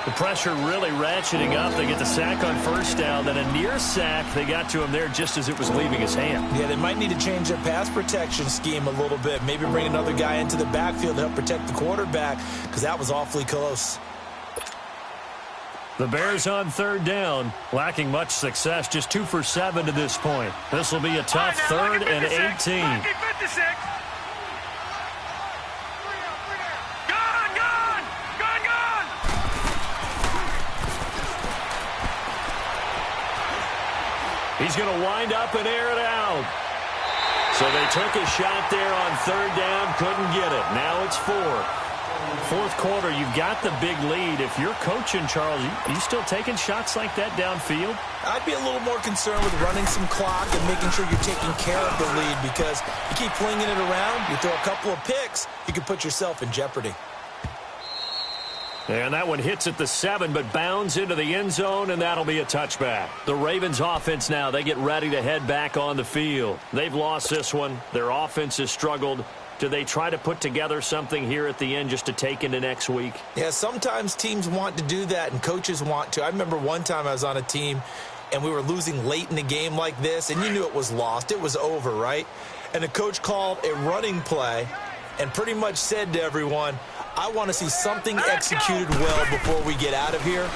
The pressure really ratcheting up. They get the sack on first down, then a near sack. They got to him there just as it was leaving his hand. Yeah, they might need to change their pass protection scheme a little bit. Maybe bring another guy into the backfield to help protect the quarterback, because that was awfully close. The Bears on third down, lacking much success, just 2 for 7 to this point. This will be a tough third and 18. He's going to wind up and air it out. So they took a shot there on third down, couldn't get it. Now it's 4. Fourth quarter, you've got the big lead. If you're coaching, Charles, you still taking shots like that downfield? I'd be a little more concerned with running some clock and making sure you're taking care of the lead, because you keep flinging it around, you throw a couple of picks, you can put yourself in jeopardy. And that one hits at the 7, but bounds into the end zone, and that'll be a touchback. The Ravens offense now, they get ready to head back on the field. They've lost this one. Their offense has struggled. Do they try to put together something here at the end just to take into next week? Yeah, sometimes teams want to do that, and coaches want to. I remember one time I was on a team, and we were losing late in the game like this, and you knew it was lost. It was over, right? And the coach called a running play and pretty much said to everyone, I want to see something executed well before we get out of here.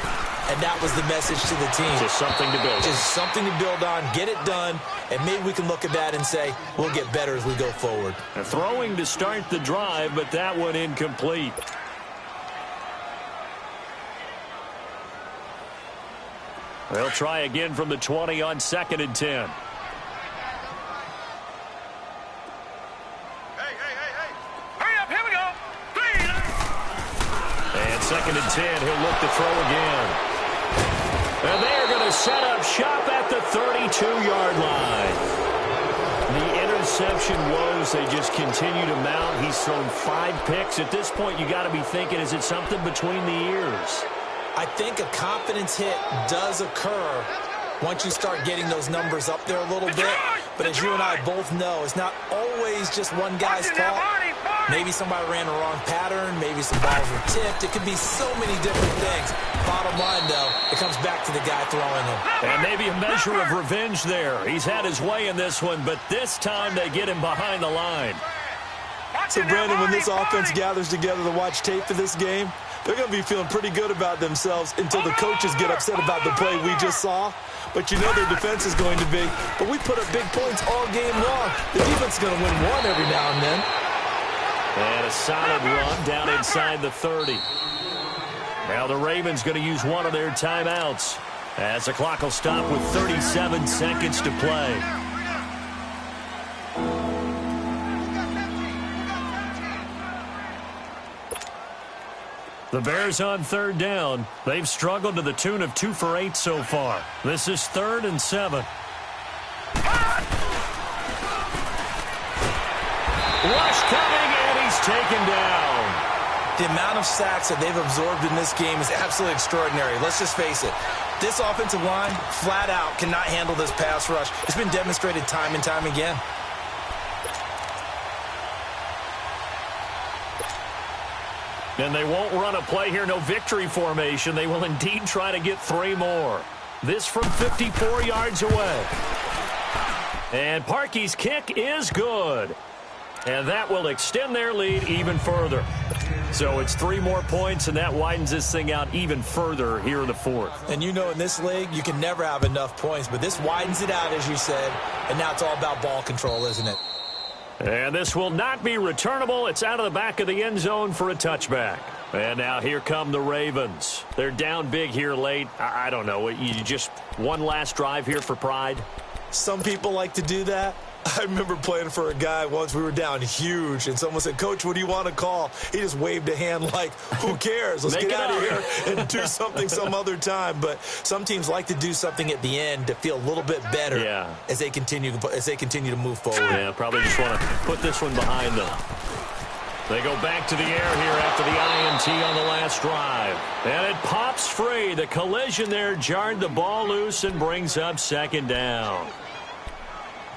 And that was the message to the team. Just something to build on. Just something to build on, get it done, and maybe we can look at that and say, we'll get better as we go forward. A throwing to start the drive, but that one incomplete. They'll try again from the 20 on 2nd and 10. And 2nd and 10, he'll look to throw again. And they are going to set up shop at the 32-yard line. The interception woes, they just continue to mount. He's thrown 5 picks. At this point, you got to be thinking, is it something between the ears? I think a confidence hit does occur once you start getting those numbers up there a little bit. But as you and I both know, it's not always just one guy's fault. Maybe somebody ran a wrong pattern. Maybe some balls were tipped. It could be so many different things. Bottom line, though, it comes back to the guy throwing them. And maybe a measure of revenge there. He's had his way in this one, but this time they get him behind the line. So, Brandon, when this offense gathers together to watch tape for this game, they're going to be feeling pretty good about themselves until the coaches get upset about the play we just saw. But you know their defense is going to be. But we put up big points all game long. The defense is going to win one every now and then. And a solid run down inside the 30. Now the Ravens going to use one of their timeouts as the clock will stop with 37 seconds to play. The Bears on third down. They've struggled to the tune of 2 for 8 so far. This is 3rd and 7. Rush coming, and he's taken down. The amount of sacks that they've absorbed in this game is absolutely extraordinary. Let's just face it. This offensive line, flat out, cannot handle this pass rush. It's been demonstrated time and time again. And they won't run a play here, no victory formation. They will indeed try to get 3 more. This from 54 yards away. And Parkey's kick is good. And that will extend their lead even further. So it's 3 more points, and that widens this thing out even further here in the 4th. And you know in this league, you can never have enough points, but this widens it out, as you said, and now it's all about ball control, isn't it? And this will not be returnable. It's out of the back of the end zone for a touchback. And now here come the Ravens. They're down big here late. I don't know. You just one last drive here for pride? Some people like to do that. I remember playing for a guy once. We were down huge, and someone said, "Coach, what do you want to call?" He just waved a hand like, who cares? Let's get out of here and do something some other time. But some teams like to do something at the end to feel a little bit better as they continue to move forward. Yeah, probably just want to put this one behind them. They go back to the air here after the INT on the last drive. And it pops free. The collision there jarred the ball loose and brings up 2nd down.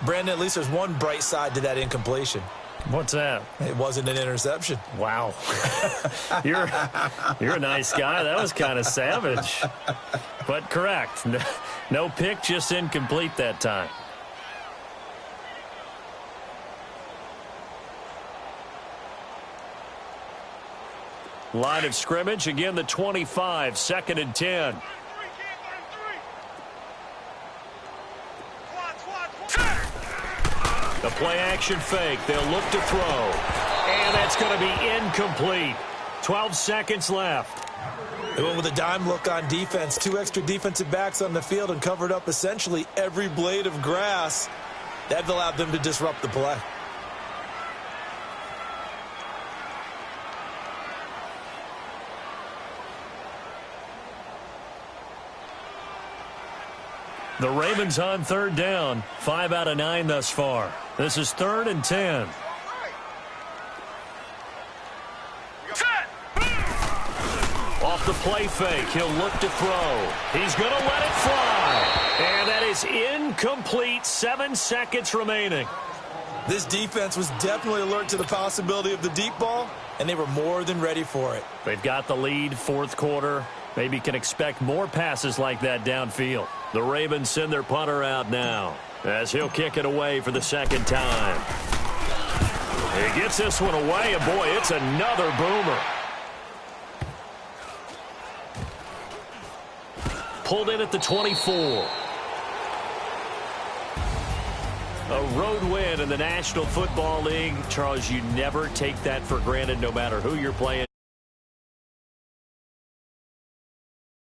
Brandon, at least there's one bright side to that incompletion. What's that? It wasn't an interception. Wow. You're a nice guy. That was kind of savage. But correct. No pick, just incomplete that time. Line of scrimmage, again the 25, 2nd and 10. The play-action fake. They'll look to throw. And that's going to be incomplete. 12 seconds left. They went with a dime look on defense. 2 extra defensive backs on the field and covered up essentially every blade of grass. That allowed them to disrupt the play. The Ravens on third down. 5 out of 9 thus far. This is 3rd and 10. Off the play fake, he'll look to throw. He's going to let it fly. And that is incomplete. 7 seconds remaining. This defense was definitely alert to the possibility of the deep ball, and they were more than ready for it. They've got the lead, 4th quarter. Maybe can expect more passes like that downfield. The Ravens send their punter out now as he'll kick it away for the 2nd time. He gets this one away, and boy, it's another boomer. Pulled in at the 24. A road win in the National Football League. Charles, you never take that for granted no matter who you're playing